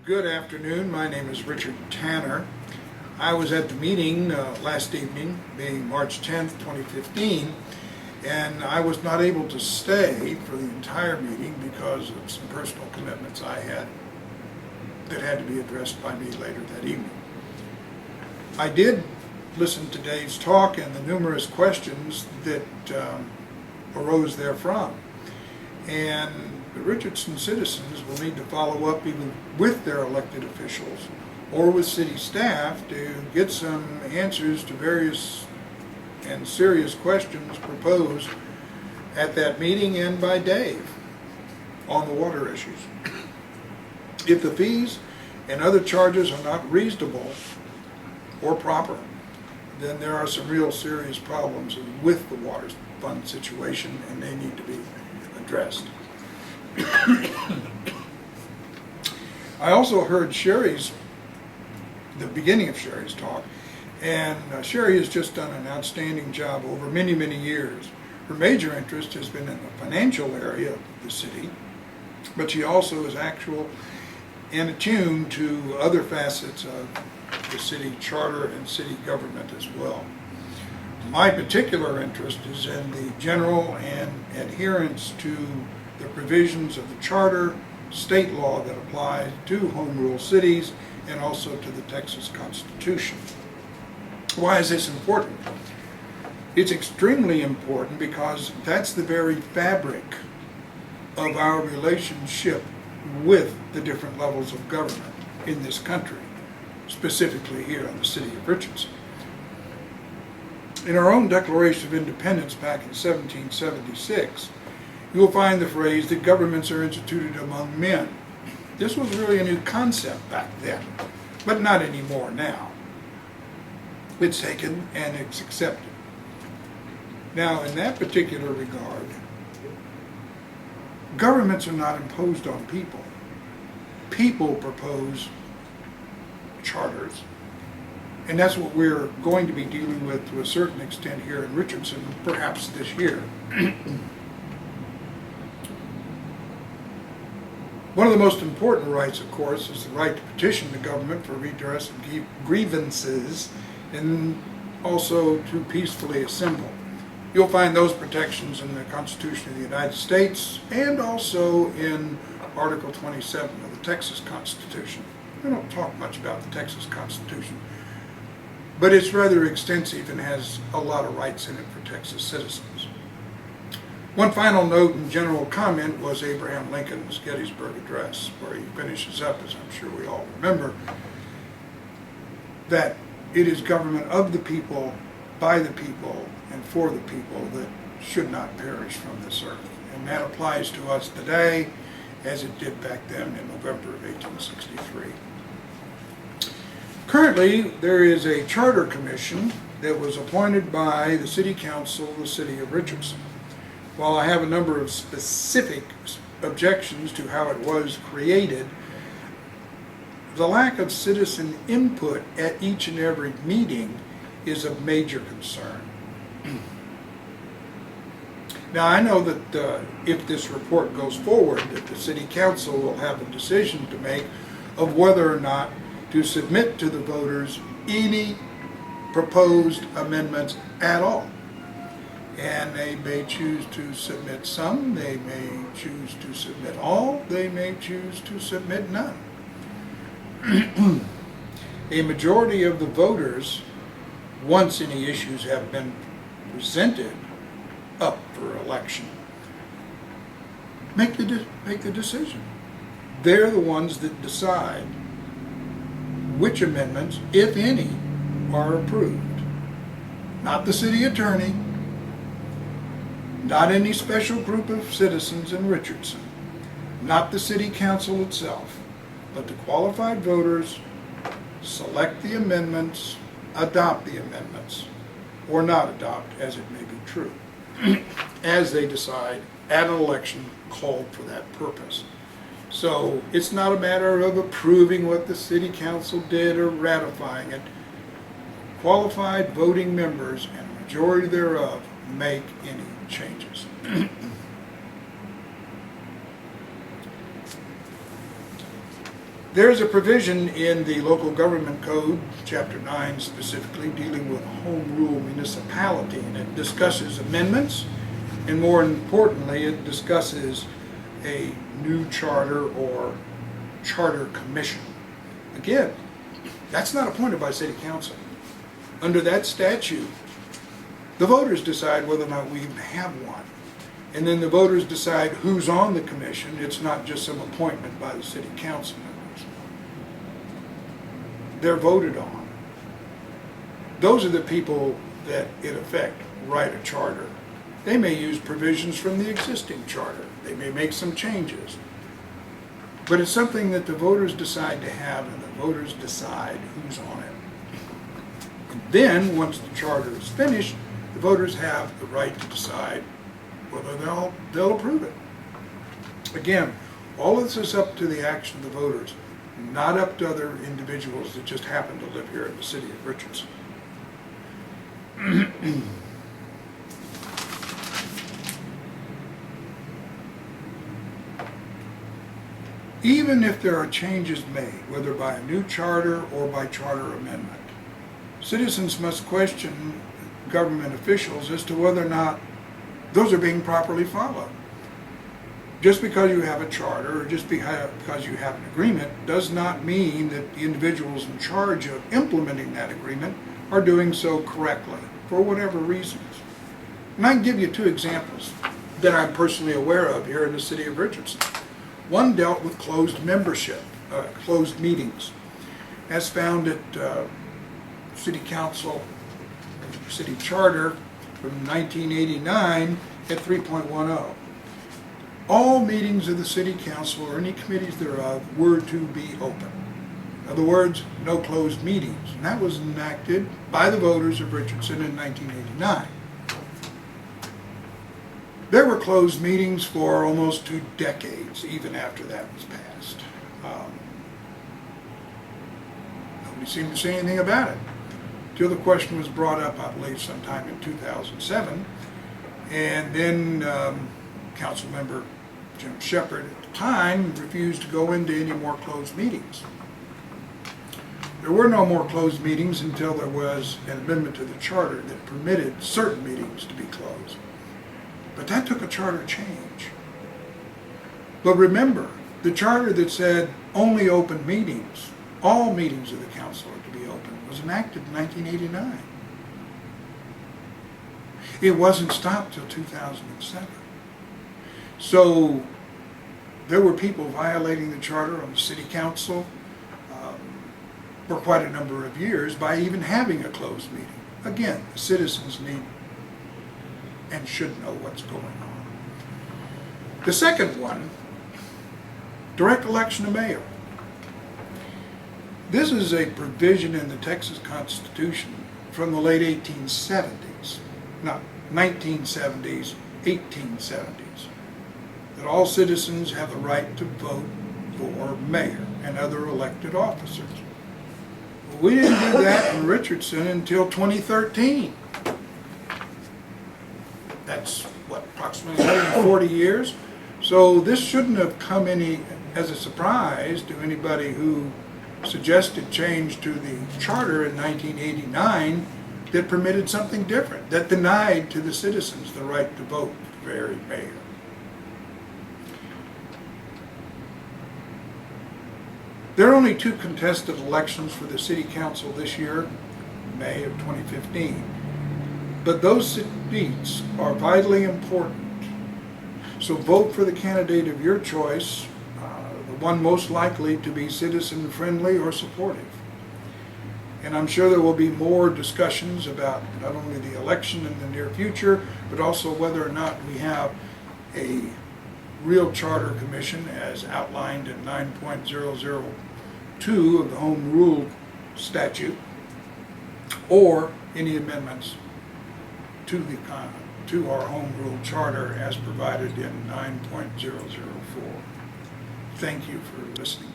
Good afternoon. My name is Richard Tanner. I was at the meeting last evening, being March 10th, 2015, and I was not able to stay for the entire meeting because of some personal commitments I had that had to be addressed by me later that evening. I did listen to Dave's talk and the numerous questions that arose therefrom. And the Richardson citizens will need to follow up even with their elected officials or with city staff to get some answers to various and serious questions proposed at that meeting and by Dave on the water issues. If the fees and other charges are not reasonable or proper, then there are some real serious problems with the water fund situation and they need to be addressed. I also heard the beginning of Sherry's talk, and Sherry has just done an outstanding job over many, many years. Her major interest has been in the financial area of the city, but she also is actual and attuned to other facets of the city charter and city government as well. My particular interest is in the general and adherence to the provisions of the charter, state law that applies to home rule cities, and also to the Texas Constitution. Why is this important? It's extremely important because that's the very fabric of our relationship with the different levels of government in this country, specifically here in the city of Richardson. In our own Declaration of Independence back in 1776, you will find the phrase that governments are instituted among men. This was really a new concept back then, but not anymore now. It's taken and it's accepted. Now, in that particular regard, governments are not imposed on people. People propose charters. And that's what we're going to be dealing with to a certain extent here in Richardson, perhaps this year. One of the most important rights, of course, is the right to petition the government for redress of grievances and also to peacefully assemble. You'll find those protections in the Constitution of the United States and also in Article 27 of the Texas Constitution. We don't talk much about the Texas Constitution, but it's rather extensive and has a lot of rights in it for Texas citizens. One final note and general comment was Abraham Lincoln's Gettysburg Address, where he finishes up, as I'm sure we all remember, that it is government of the people, by the people, and for the people that should not perish from this earth. And that applies to us today as it did back then in November of 1863. Currently, there is a charter commission that was appointed by the City Council of the City of Richardson. While I have a number of specific objections to how it was created, the lack of citizen input at each and every meeting is of major concern. Now, I know that if this report goes forward, that the City Council will have a decision to make of whether or not to submit to the voters any proposed amendments at all. And they may choose to submit some, they may choose to submit all, they may choose to submit none. A majority of the voters, once any issues have been presented up for election, make the decision. They're the ones that decide which amendments, if any, are approved. Not the city attorney, not any special group of citizens in Richardson, not the city council itself, but the qualified voters select the amendments, adopt the amendments, or not adopt, as it may be true, as they decide at an election called for that purpose. So it's not a matter of approving what the city council did or ratifying it. Qualified voting members, and a majority thereof, make any changes. There's a provision in the Local Government Code, Chapter 9 specifically, dealing with home rule municipality, and it discusses amendments, and more importantly, it discusses a new charter or charter commission. Again, that's not appointed by City Council. Under that statute, the voters decide whether or not we even have one. And then the voters decide who's on the commission. It's not just some appointment by the City Council members. They're voted on. Those are the people that, in effect, write a charter. They may use provisions from the existing charter. They may make some changes. But it's something that the voters decide to have, and the voters decide who's on it. And then, once the charter is finished, the voters have the right to decide whether they'll approve it. Again, all of this is up to the action of the voters, not up to other individuals that just happen to live here in the city of Richardson. Even if there are changes made, whether by a new charter or by charter amendment, citizens must question government officials as to whether or not those are being properly followed. Just because you have a charter or just because you have an agreement does not mean that the individuals in charge of implementing that agreement are doing so correctly for whatever reasons. And I can give you two examples that I'm personally aware of here in the city of Richardson. One dealt with closed membership, closed meetings, as found at City Council, City Charter from 1989 at 3.10. All meetings of the City Council or any committees thereof were to be open. In other words, no closed meetings. And that was enacted by the voters of Richardson in 1989. There were closed meetings for almost 2 decades, even after that was passed. Nobody seemed to say anything about it, until the question was brought up, I believe, sometime in 2007. And then Council Member Jim Shepard at the time refused to go into any more closed meetings. There were no more closed meetings until there was an amendment to the charter that permitted certain meetings to be closed. But that took a charter change. But remember, the charter that said only open meetings, all meetings of the council are to be open, was enacted in 1989. It wasn't stopped till 2007. So there were people violating the charter on the city council for quite a number of years by even having a closed meeting. Again, the citizens need and should know what's going on. The second one, direct election of mayor. This is a provision in the Texas Constitution from the late 1870s, not 1970s, 1870s, that all citizens have the right to vote for mayor and other elected officers. We didn't do that in Richardson until 2013. That's, what, approximately 140 years? So this shouldn't have come as a surprise to anybody who suggested change to the charter in 1989 that permitted something different, that denied to the citizens the right to vote for the very mayor. There are only 2 contested elections for the city council this year, May of 2015. But those seats are vitally important. So vote for the candidate of your choice, the one most likely to be citizen-friendly or supportive. And I'm sure there will be more discussions about not only the election in the near future, but also whether or not we have a real charter commission as outlined in 9.002 of the Home Rule Statute, or any amendments to our Home Rule Charter as provided in 9.004. Thank you for listening.